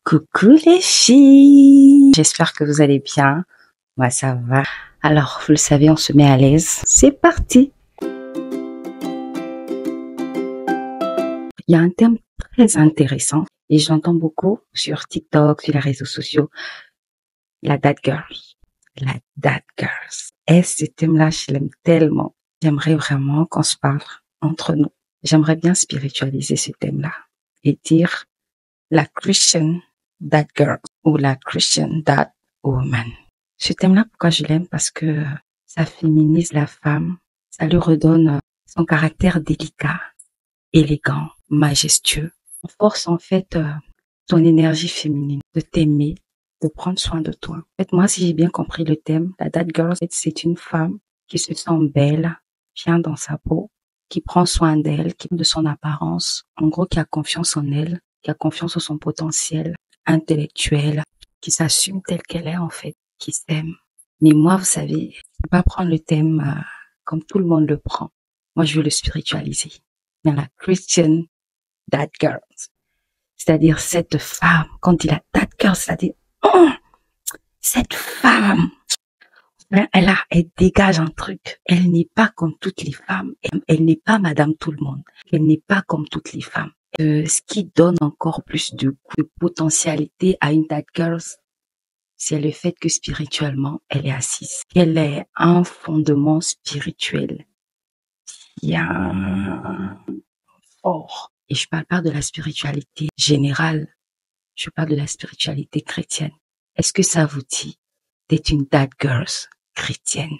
Coucou les filles, j'espère que vous allez bien. Moi ça va. Alors vous le savez, on se met à l'aise. C'est parti. Il y a un thème très intéressant et j'entends beaucoup sur TikTok, sur les réseaux sociaux, la dad girls. La dad girls. Et ce thème-là, je l'aime tellement. J'aimerais vraiment qu'on se parle entre nous. J'aimerais bien spiritualiser ce thème-là et dire la Christian dad girl ou la Christian dad woman. Ce thème-là, pourquoi je l'aime? Parce que ça féminise la femme, ça lui redonne son caractère délicat, élégant, majestueux. On force en fait ton énergie féminine, de t'aimer, de prendre soin de toi. En fait, moi, si j'ai bien compris le thème, la dad girl, c'est une femme qui se sent belle, bien dans sa peau, qui prend soin d'elle, qui de son apparence, en gros, qui a confiance en elle, qui a confiance en son potentiel intellectuel, qui s'assume telle qu'elle est en fait, qui s'aime. Mais moi, vous savez, je peux pas prendre le thème comme tout le monde le prend. Moi, je veux le spiritualiser. Dans la Christian dad girl, c'est-à-dire cette femme, quand on dit la dad girl, c'est-à-dire cette femme, elle dégage un truc. Elle n'est pas comme toutes les femmes. Elle n'est pas Madame Tout le Monde. Elle n'est pas comme toutes les femmes. Ce qui donne encore plus de potentialité à une dad girl, c'est le fait que spirituellement, elle est assise. Elle est un fondement spirituel bien fort. Et je parle pas de la spiritualité générale. Je parle de la spiritualité chrétienne. Est-ce que ça vous dit d'être une dad girl chrétienne?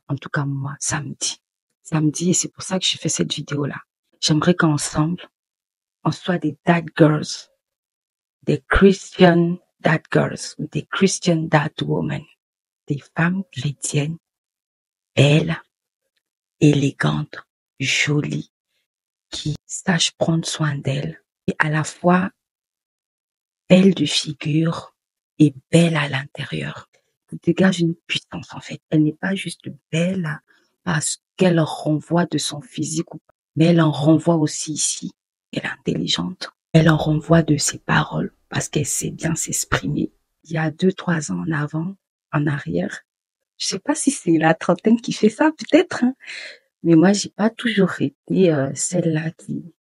En tout cas, moi, ça me dit. Ça me dit, et c'est pour ça que j'ai fait cette vidéo-là. J'aimerais qu'ensemble, on soit des dad girls, des Christian dad girls, ou des Christian dad women, des femmes chrétiennes, belles, élégantes, jolies, qui sachent prendre soin d'elles, et à la fois belles de figure et belles à l'intérieur. Elle dégage une puissance, en fait. Elle n'est pas juste belle parce qu'elle renvoie de son physique, mais elle en renvoie aussi ici. Elle est intelligente. Elle en renvoie de ses paroles parce qu'elle sait bien s'exprimer. Il y a 2-3 ans en avant, en arrière, je sais pas si c'est la trentaine qui fait ça, peut-être, hein, mais moi, j'ai pas toujours été celle-là qui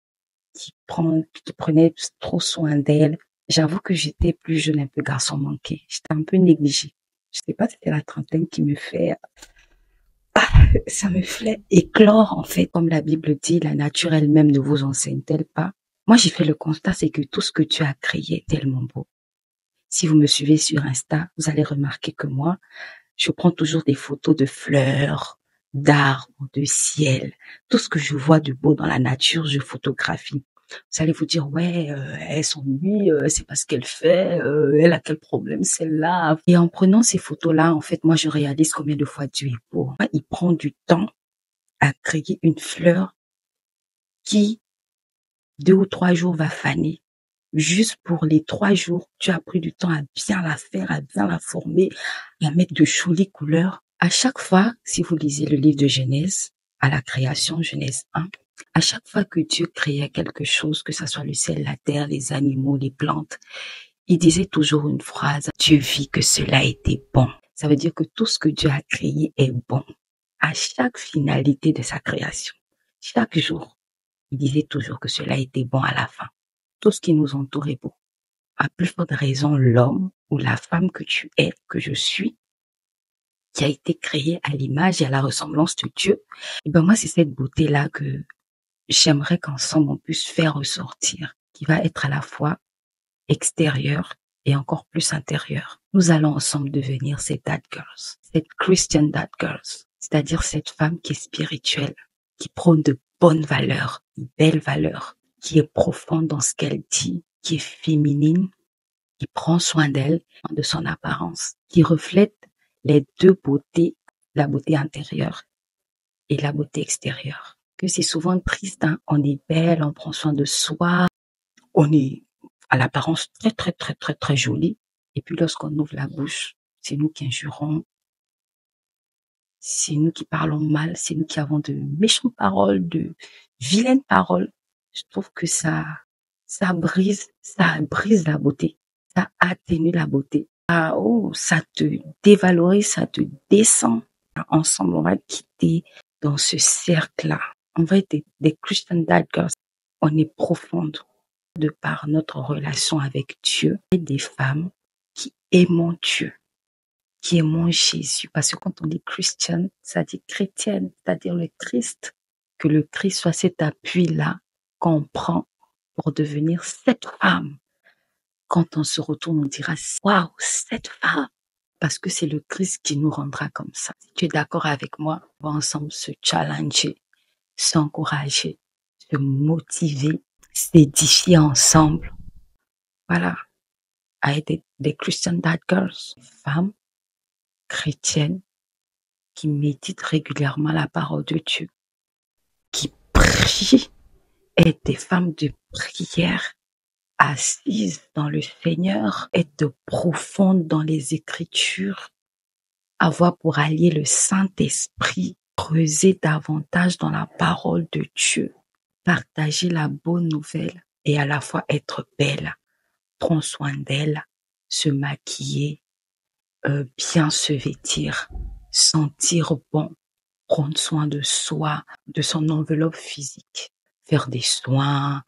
prenait trop soin d'elle. J'avoue que j'étais plus jeune, un peu garçon manqué. J'étais un peu négligée. Je sais pas si c'était la trentaine qui me fait, ça me fait éclore, en fait. Comme la Bible dit, la nature elle-même ne vous enseigne-t-elle pas? Moi, j'ai fait le constat, c'est que tout ce que Dieu a créé est tellement beau. Si vous me suivez sur Insta, vous allez remarquer que moi, je prends toujours des photos de fleurs, d'arbres, de ciel. Tout ce que je vois de beau dans la nature, je photographie. Vous allez vous dire, ouais, elle s'ennuie, c'est pas ce qu'elle fait, elle a quel problème celle-là. Et en prenant ces photos-là, en fait, moi, je réalise combien de fois Dieu est beau. Il prend du temps à créer une fleur qui, 2 ou 3 jours, va faner. Juste pour les 3 jours, tu as pris du temps à bien la faire, à bien la former, à mettre de jolies couleurs. À chaque fois, si vous lisez le livre de Genèse, à la création, Genèse 1, à chaque fois que Dieu créait quelque chose, que ce soit le ciel, la terre, les animaux, les plantes, il disait toujours une phrase, Dieu vit que cela était bon. Ça veut dire que tout ce que Dieu a créé est bon. À chaque finalité de sa création, chaque jour, il disait toujours que cela était bon à la fin. Tout ce qui nous entoure est beau. À plus forte raison, l'homme ou la femme que tu es, que je suis, qui a été créé à l'image et à la ressemblance de Dieu. Et ben moi, c'est cette beauté-là que j'aimerais qu'ensemble on puisse faire ressortir, qui va être à la fois extérieure et encore plus intérieure. Nous allons ensemble devenir ces dad girls, cette Christian dad girls, c'est-à-dire cette femme qui est spirituelle, qui prône de bonnes valeurs, de belles valeurs, qui est profonde dans ce qu'elle dit, qui est féminine, qui prend soin d'elle, de son apparence, qui reflète les deux beautés, la beauté intérieure et la beauté extérieure. Que c'est souvent triste, hein? On est belle, on prend soin de soi, on est à l'apparence très, très, très, très, très jolie. Et puis lorsqu'on ouvre la bouche, c'est nous qui injurons, c'est nous qui parlons mal, c'est nous qui avons de méchantes paroles, de vilaines paroles. Je trouve que ça brise la beauté. ça atténue la beauté. Ah, oh, ça te dévalorise, ça te descend. Ensemble, on va quitter dans ce cercle-là. On va être des Christian Dad Girls. On est profonde de par notre relation avec Dieu et des femmes qui aimons Dieu, qui aimons Jésus. Parce que quand on dit Christian, ça dit chrétienne, c'est-à-dire le Christ. Que le Christ soit cet appui-là qu'on prend pour devenir cette femme. Quand on se retourne, on dira, waouh, cette femme. Parce que c'est le Christ qui nous rendra comme ça. Si tu es d'accord avec moi, on va ensemble se challenger, s'encourager, se motiver, s'édifier ensemble. Voilà. À être des Christian Dad Girls, femmes chrétiennes qui méditent régulièrement la parole de Dieu, qui prient, être des femmes de prière, assises dans le Seigneur, être profondes dans les Écritures, avoir pour allier le Saint-Esprit, creuser davantage dans la parole de Dieu, partager la bonne nouvelle et à la fois être belle, prendre soin d'elle, se maquiller, bien se vêtir, sentir bon, prendre soin de soi, de son enveloppe physique, faire des soins,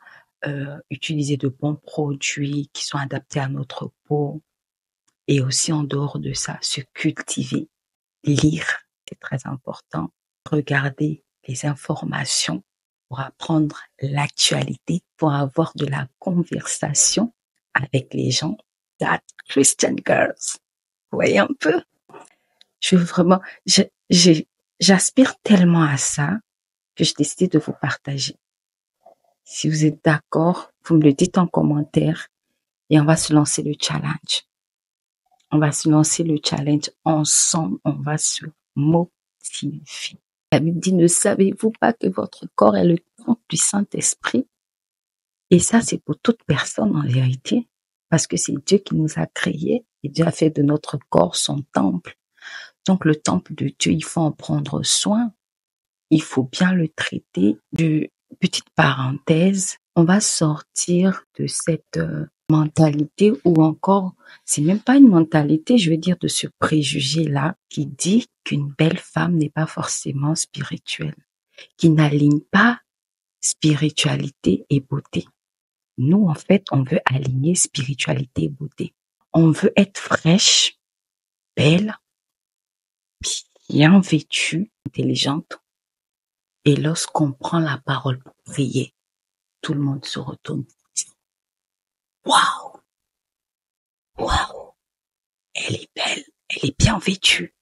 utiliser de bons produits qui sont adaptés à notre peau et aussi en dehors de ça, se cultiver, lire, c'est très important, regarder les informations pour apprendre l'actualité, pour avoir de la conversation avec les gens. That Christian girls. Vous voyez un peu? Je veux vraiment, j'aspire tellement à ça que j'ai décidé de vous partager. Si vous êtes d'accord, vous me le dites en commentaire et on va se lancer le challenge. On va se lancer le challenge ensemble. On va se motiver. La Bible dit, ne savez-vous pas que votre corps est le temple du Saint-Esprit? Et ça, c'est pour toute personne en vérité. Parce que c'est Dieu qui nous a créés et Dieu a fait de notre corps son temple. Donc, le temple de Dieu, il faut en prendre soin. Il faut bien le traiter. Petite parenthèse, on va sortir de cette mentalité ou encore, c'est même pas une mentalité, je veux dire de ce préjugé-là qui dit qu'une belle femme n'est pas forcément spirituelle, qui n'aligne pas spiritualité et beauté. Nous, en fait, on veut aligner spiritualité et beauté. On veut être fraîche, belle, bien vêtue, intelligente. Et lorsqu'on prend la parole pour prier, tout le monde se retourne. Waouh! Waouh! Elle est belle, elle est bien vêtue.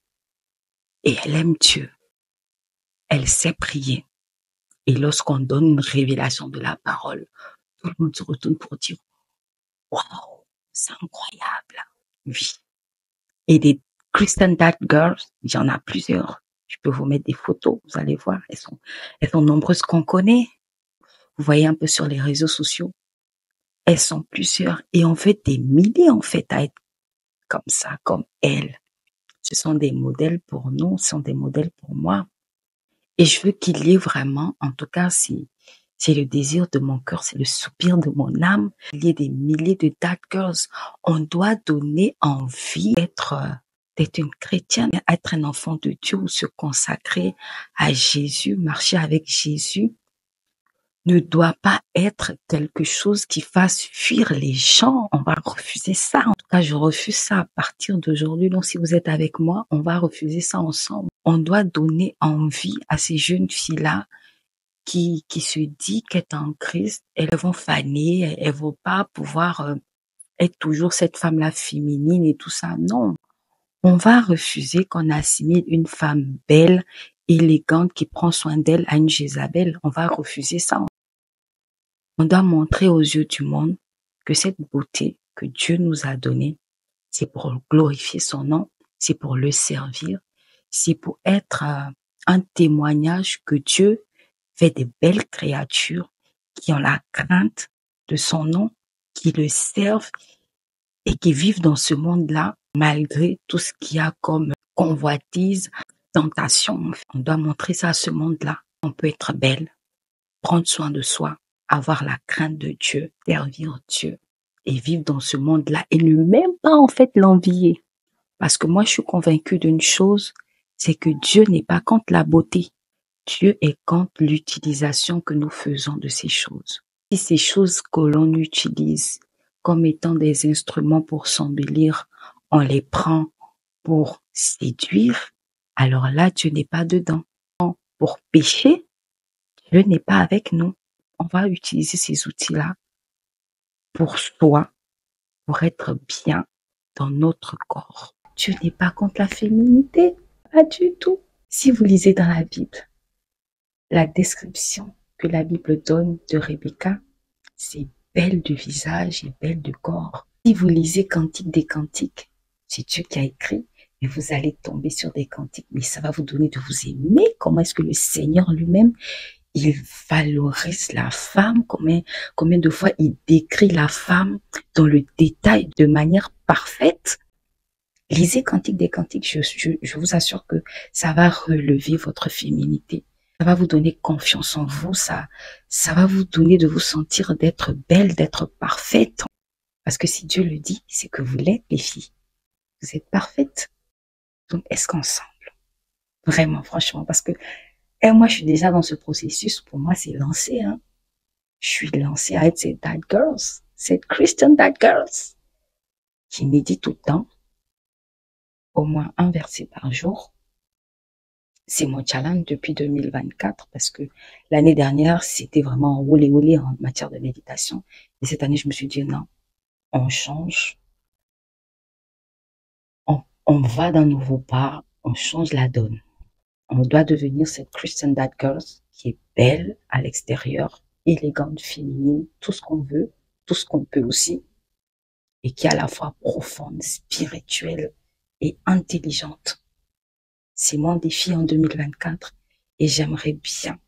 Et elle aime Dieu. Elle sait prier. Et lorsqu'on donne une révélation de la parole, tout le monde se retourne pour dire, waouh, c'est incroyable. Oui. Et des Christian Dad Girls, il y en a plusieurs. Je peux vous mettre des photos, vous allez voir. Elles sont nombreuses qu'on connaît. Vous voyez un peu sur les réseaux sociaux. Elles sont plusieurs et on fait des milliers en fait à être comme ça, comme elles. Ce sont des modèles pour nous, ce sont des modèles pour moi. Et je veux qu'il y ait vraiment, en tout cas, c'est le désir de mon cœur, c'est le soupir de mon âme. Il y ait des milliers de dad girls. On doit donner envie d'être une chrétienne, être un enfant de Dieu ou se consacrer à Jésus, marcher avec Jésus ne doit pas être quelque chose qui fasse fuir les gens. On va refuser ça. En tout cas, je refuse ça à partir d'aujourd'hui. Donc, si vous êtes avec moi, on va refuser ça ensemble. On doit donner envie à ces jeunes filles-là qui se disent qu'être en Christ, elles vont faner, elles vont pas pouvoir être toujours cette femme-là féminine et tout ça. Non. On va refuser qu'on assimile une femme belle, élégante, qui prend soin d'elle à une Jézabel. On va refuser ça. On doit montrer aux yeux du monde que cette beauté que Dieu nous a donnée, c'est pour glorifier son nom, c'est pour le servir, c'est pour être un témoignage que Dieu fait des belles créatures qui ont la crainte de son nom, qui le servent et qui vivent dans ce monde-là malgré tout ce qu'il y a comme convoitise, tentation. On doit montrer ça à ce monde-là. On peut être belle, prendre soin de soi, avoir la crainte de Dieu, servir Dieu et vivre dans ce monde-là et ne même pas en fait l'envier. Parce que moi, je suis convaincue d'une chose, c'est que Dieu n'est pas contre la beauté. Dieu est contre l'utilisation que nous faisons de ces choses. Si ces choses que l'on utilise comme étant des instruments pour s'embellir, on les prend pour séduire, alors là, Dieu n'est pas dedans. Pour pécher, Dieu n'est pas avec nous. On va utiliser ces outils-là pour soi, pour être bien dans notre corps. Dieu n'est pas contre la féminité, pas du tout. Si vous lisez dans la Bible, la description que la Bible donne de Rebecca, c'est belle de visage et belle de corps. Si vous lisez Cantique des Cantiques, c'est Dieu qui a écrit, mais vous allez tomber sur des cantiques, mais ça va vous donner de vous aimer. Comment est-ce que le Seigneur lui-même, il valorise la femme, combien de fois il décrit la femme dans le détail de manière parfaite. Lisez Cantique des Cantiques, je vous assure que ça va relever votre féminité. Ça va vous donner confiance en vous, ça va vous donner de vous sentir d'être belle, d'être parfaite. Parce que si Dieu le dit, c'est que vous l'êtes, les filles. Vous êtes parfaites. Donc, est-ce qu'ensemble? Vraiment, franchement, parce que moi, je suis déjà dans ce processus. Pour moi, c'est lancé. Hein. Je suis lancée à être cette That Girls, cette Christian That Girls, qui médite tout le temps, au moins un verset par jour. C'est mon challenge depuis 2024 parce que l'année dernière, c'était vraiment olé en matière de méditation. Et cette année, je me suis dit non, on change, on va d'un nouveau pas, on change la donne. On doit devenir cette Christian That Girls qui est belle à l'extérieur, élégante, féminine, tout ce qu'on veut, tout ce qu'on peut aussi, et qui est à la fois profonde, spirituelle et intelligente. C'est mon défi en 2024 et j'aimerais bien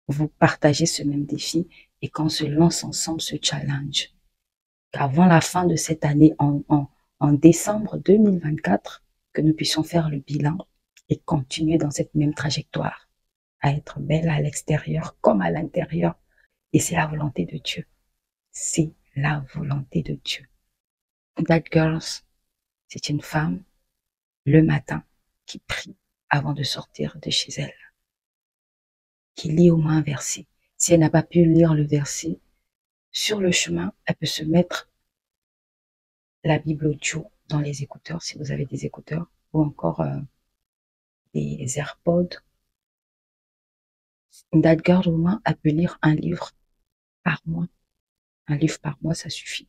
vous partager ce même défi et qu'on se lance ensemble ce challenge. Qu'avant la fin de cette année, en décembre 2024, que nous puissions faire le bilan et continuer dans cette même trajectoire, à être belle à l'extérieur comme à l'intérieur. Et c'est la volonté de Dieu. C'est la volonté de Dieu. That Girls, c'est une femme, le matin, qui prie avant de sortir de chez elle, qui lit au moins un verset. Si elle n'a pas pu lire le verset, sur le chemin, elle peut se mettre la Bible audio dans les écouteurs, si vous avez des écouteurs, ou encore des AirPods. Une That Girl, au moins, elle peut lire un livre par mois. Un livre par mois, ça suffit.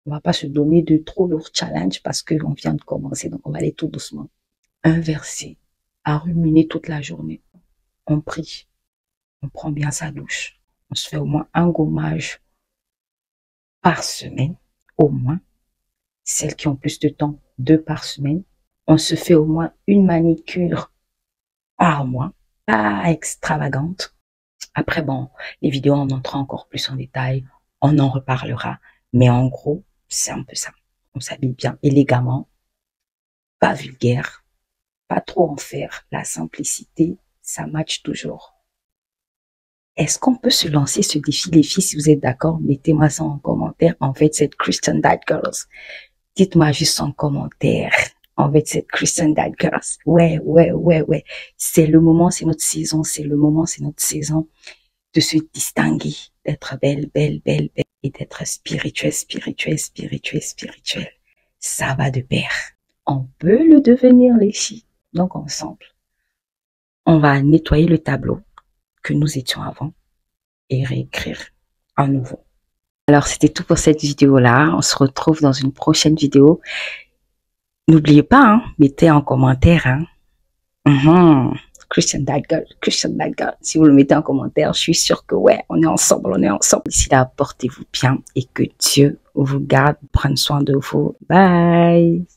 On va pas se donner de trop lourds challenges parce qu'on vient de commencer, donc on va aller tout doucement. Un verset à ruminer toute la journée. On prie, on prend bien sa douche. On se fait au moins un gommage par semaine, au moins. Celles qui ont plus de temps, 2 par semaine. On se fait au moins une manicure par mois, pas extravagante. Après, bon, les vidéos, on entrera encore plus en détail, on en reparlera. Mais en gros, c'est un peu ça. On s'habille bien élégamment, pas vulgaire, pas trop en faire. La simplicité, ça match toujours. Est-ce qu'on peut se lancer ce défi, les filles? Si vous êtes d'accord, mettez-moi ça en commentaire. En fait, cette Christian That Girls. Dites-moi juste en commentaire. En fait, cette Christian That Girls. Ouais. C'est le moment, c'est notre saison. C'est le moment, c'est notre saison de se distinguer, d'être belle, et d'être spirituelle. Ça va de pair. On peut le devenir, les filles. Donc, ensemble, on va nettoyer le tableau que nous étions avant et réécrire à nouveau. Alors, c'était tout pour cette vidéo-là. On se retrouve dans une prochaine vidéo. N'oubliez pas, hein, mettez en commentaire, hein. Christian That Girl. Si vous le mettez en commentaire, je suis sûre que ouais, on est ensemble. D'ici là, portez-vous bien et que Dieu vous garde, prenne soin de vous. Bye.